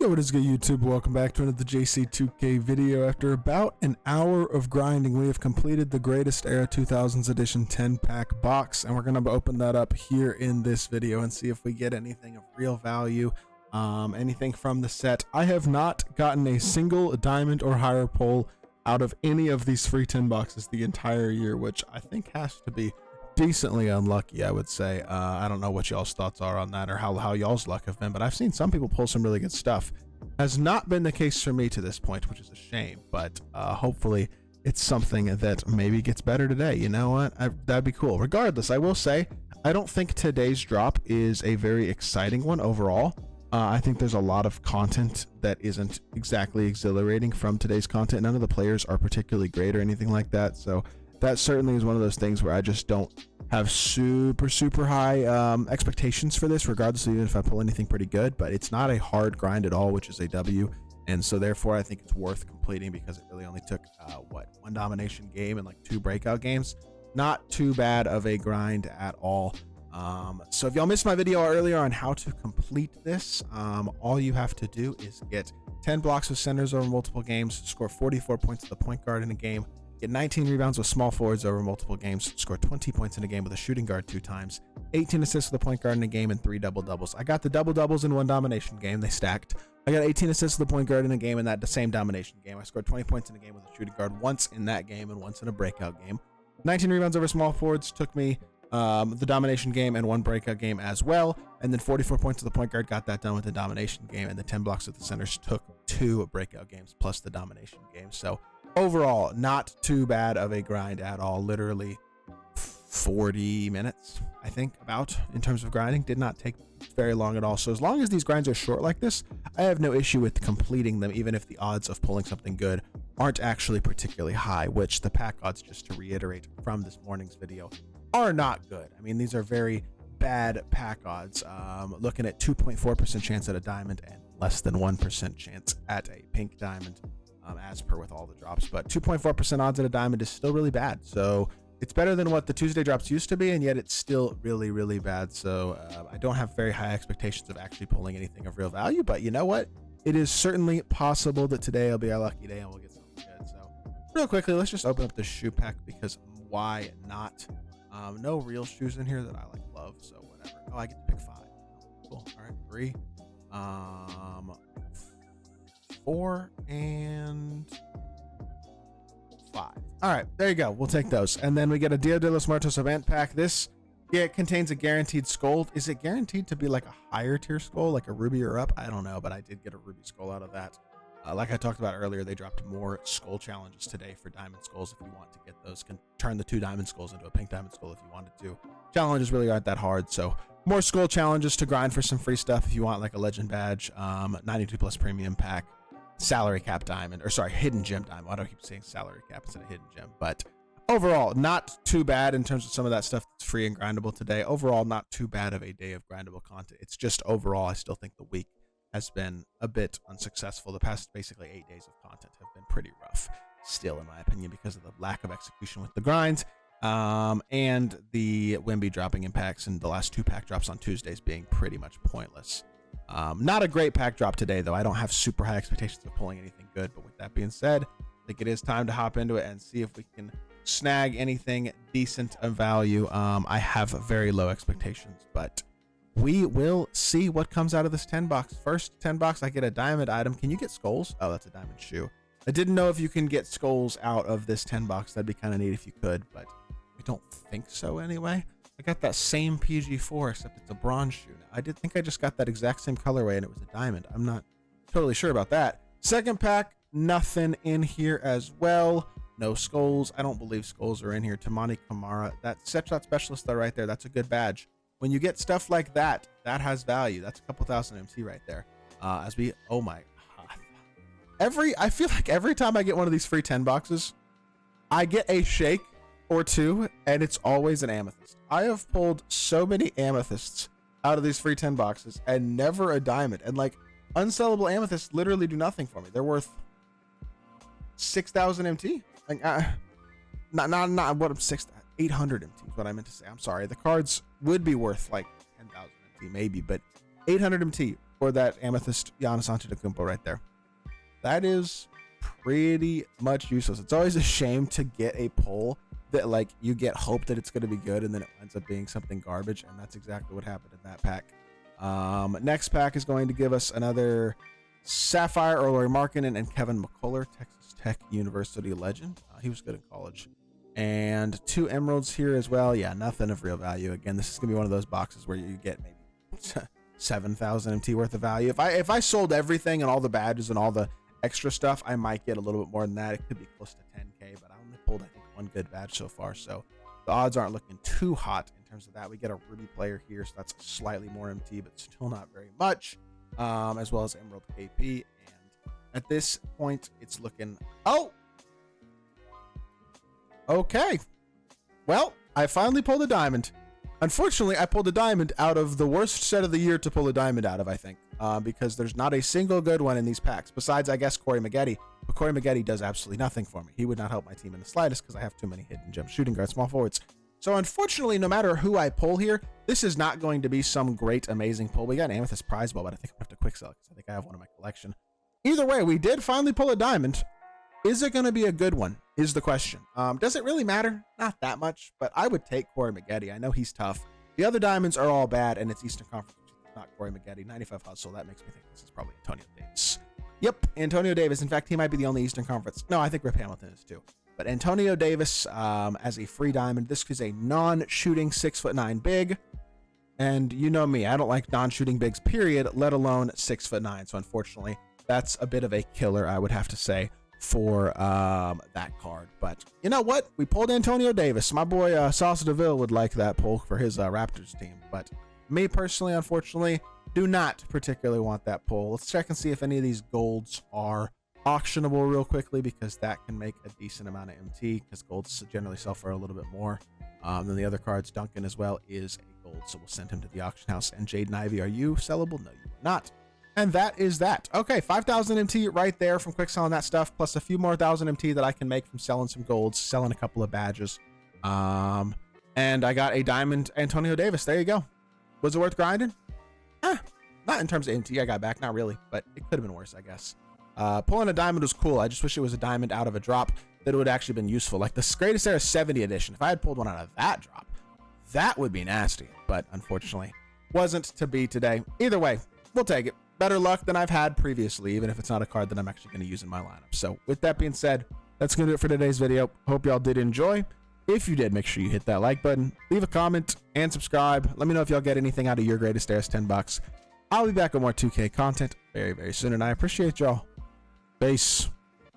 Yo, what is good, YouTube? Welcome back to another JC2K video. After about an hour of grinding, we have completed the Greatest Era 2000s Edition 10-pack box, and we're going to open that up here in this video and see if we get anything of real value, anything from the set. I have not gotten a single diamond or higher pull out of any of these free 10 boxes the entire year, which I think has to be decently unlucky, I would say. I don't know what y'all's thoughts are on that or how y'all's luck have been, but I've seen some people pull some really good stuff. Has not been the case for me to this point, which is a shame, but hopefully it's something that maybe gets better today. You know what? That'd be cool. Regardless, I will say I don't think today's drop is a very exciting one overall. I think there's a lot of content that isn't exactly exhilarating from today's content. None of the players are particularly great or anything like that, so that certainly is one of those things where I just don't have super high expectations for this, regardless of even if I pull anything pretty good. But it's not a hard grind at all, which is a W, and so therefore I think it's worth completing because it really only took one domination game and like 2 breakout games. Not too bad of a grind at all. So if y'all missed my video earlier on how to complete this, all you have to do is get 10 blocks with centers over multiple games, score 44 points to the point guard in a game, get 19 rebounds with small forwards over multiple games, score 20 points in a game with a shooting guard 2 times, 18 assists with the point guard in a game, and 3 double-doubles. I got the double-doubles in 1 domination game. They stacked. I got 18 assists with the point guard in a game in that same domination game. I scored 20 points in a game with a shooting guard once in that game and once in a breakout game. 19 rebounds over small forwards took me the domination game and 1 breakout game as well, and then 44 points to the point guard, got that done with the domination game, and the 10 blocks at the centers took 2 breakout games plus the domination game. So overall, not too bad of a grind at all. Literally 40 minutes, I think, about, in terms of grinding. Did not take very long at all. So as long as these grinds are short like this, I have no issue with completing them, even if the odds of pulling something good aren't actually particularly high, which the pack odds, just to reiterate from this morning's video, are not good. I mean, these are very bad pack odds. Looking at 2.4% chance at a diamond and less than 1% chance at a pink diamond, as per with all the drops. But 2.4% odds at a diamond is still really bad. So it's better than what the Tuesday drops used to be, and yet it's still really bad. So I don't have very high expectations of actually pulling anything of real value, but you know what? It is certainly possible that today will be our lucky day and we'll get something good. So real quickly, let's just open up the shoe pack, because why not? No real shoes in here that I love, so whatever. Oh, I get to pick 5. Cool. All right, 3, 4, and 5. All right, there you go. We'll take those. And then we get a Dia de los Muertos event pack. This, yeah, it contains a guaranteed skull. Is it guaranteed to be like a higher tier skull, like a ruby or up? I don't know, but I did get a ruby skull out of that. Like I talked about earlier, they dropped more skull challenges today for diamond skulls. If you want to get those, can turn the 2 diamond skulls into a pink diamond skull if you wanted to. Challenges really aren't that hard, so more skull challenges to grind for some free stuff if you want, like a legend badge, 92 plus premium pack, salary cap diamond, or sorry, hidden gem diamond. Why do I keep saying salary cap instead of hidden gem? But overall, not too bad in terms of some of that stuff that's free and grindable today. Overall, not too bad of a day of grindable content. It's just overall, I still think the week has been a bit unsuccessful. The past basically 8 days of content have been pretty rough still, in my opinion, because of the lack of execution with the grinds, and the Wimby dropping impacts and the last 2 pack drops on Tuesdays being pretty much pointless. Not a great pack drop today, though. I don't have super high expectations of pulling anything good, but with that being said, I think it is time to hop into it and see if we can snag anything decent of value. I have very low expectations, but we will see what comes out of this 10 box. First 10 box, I get a diamond item. Can you get skulls? Oh, that's a diamond shoe. I didn't know if you can get skulls out of this 10 box. That'd be kind of neat if you could, but I don't think so anyway. I got that same PG4, except it's a bronze shoe. I did think I just got that exact same colorway and it was a diamond. I'm not totally sure about that. Second pack, nothing in here as well. No skulls. I don't believe skulls are in here. Tamani Kamara, that set shot specialist though right there, that's a good badge. When you get stuff like that, that has value. That's a couple thousand MT right there. Oh my, I feel like every time I get one of these free 10 boxes, I get a shake or 2, and it's always an amethyst. I have pulled so many amethysts out of these free 10 boxes and never a diamond. And like, unsellable amethysts literally do nothing for me. They're worth 6,000 MT. Like, not what I'm 800 MT is what I meant to say. I'm sorry. The cards would be worth like 10,000 MT maybe, but 800 MT or that Amethyst Giannis Antetokounmpo right there. That is pretty much useless. It's always a shame to get a pull that like you get hope that it's going to be good and then it ends up being something garbage, and that's exactly what happened in that pack. Next pack is going to give us another Sapphire, Lauri Markkanen, and Kevin McCullough, Texas Tech University legend. He was good in college. And 2 emeralds here as well. Yeah, nothing of real value. Again, this is gonna be one of those boxes where you get maybe 7,000 MT worth of value. If I sold everything and all the badges and all the extra stuff, I might get a little bit more than that. It could be close to 10k, but I only pulled, I think, 1 good badge so far, so the odds aren't looking too hot in terms of that. We get a Ruby player here, so that's slightly more MT, but still not very much, as well as Emerald KP. And at this point, it's looking, oh, okay. Well, I finally pulled a diamond. Unfortunately, I pulled a diamond out of the worst set of the year to pull a diamond out of, I think, because there's not a single good one in these packs, besides, I guess, Corey Maggette. But Corey Maggette does absolutely nothing for me. He would not help my team in the slightest because I have too many hidden gem shooting guard small forwards. So unfortunately, no matter who I pull here, this is not going to be some great, amazing pull. We got an Amethyst prize ball, but I think I'm going to have to quick sell it because I think I have one in my collection. Either way, we did finally pull a diamond. Is it going to be a good one is the question. Does it really matter? Not that much, but I would take Corey Maggette. I know he's tough. The other diamonds are all bad, and it's Eastern Conference, not Corey Maggette. 95 hustle. That makes me think this is probably Antonio Davis. Yep, Antonio Davis. In fact, he might be the only Eastern Conference. No, I think Rip Hamilton is too. But Antonio Davis as a free diamond. This is a non-shooting 6'9" big. And you know me, I don't like non-shooting bigs, period, let alone 6'9". So unfortunately, that's a bit of a killer, I would have to say, for that card. But you know what? We pulled Antonio Davis. My boy Sauce DeVille would like that pull for his Raptors team. But me personally, unfortunately, do not particularly want that pull. Let's check and see if any of these golds are auctionable real quickly, because that can make a decent amount of MT, because golds generally sell for a little bit more than the other cards. Duncan as well is a gold, so we'll send him to the auction house. And Jaden Ivey, are you sellable? No, you are not. And that is that. Okay, 5,000 MT right there from quick selling that stuff, plus a few more 1,000 MT that I can make from selling some golds, selling a couple of badges. And I got a diamond Antonio Davis. There you go. Was it worth grinding? Not in terms of MT I got back, not really, but it could have been worse, I guess. Pulling a diamond was cool. I just wish it was a diamond out of a drop that would actually been useful. Like the Greatest Era 70 edition. If I had pulled one out of that drop, that would be nasty. But unfortunately, wasn't to be today. Either way, we'll take it. Better luck than I've had previously, even if it's not a card that I'm actually going to use in my lineup. So with that being said, that's going to do it for today's video. Hope y'all did enjoy. If you did, make sure you hit that like button, leave a comment, and subscribe. Let me know if y'all get anything out of your Greatest Eras 10 bucks. I'll be back with more 2K content very, very soon, and I appreciate y'all. Peace.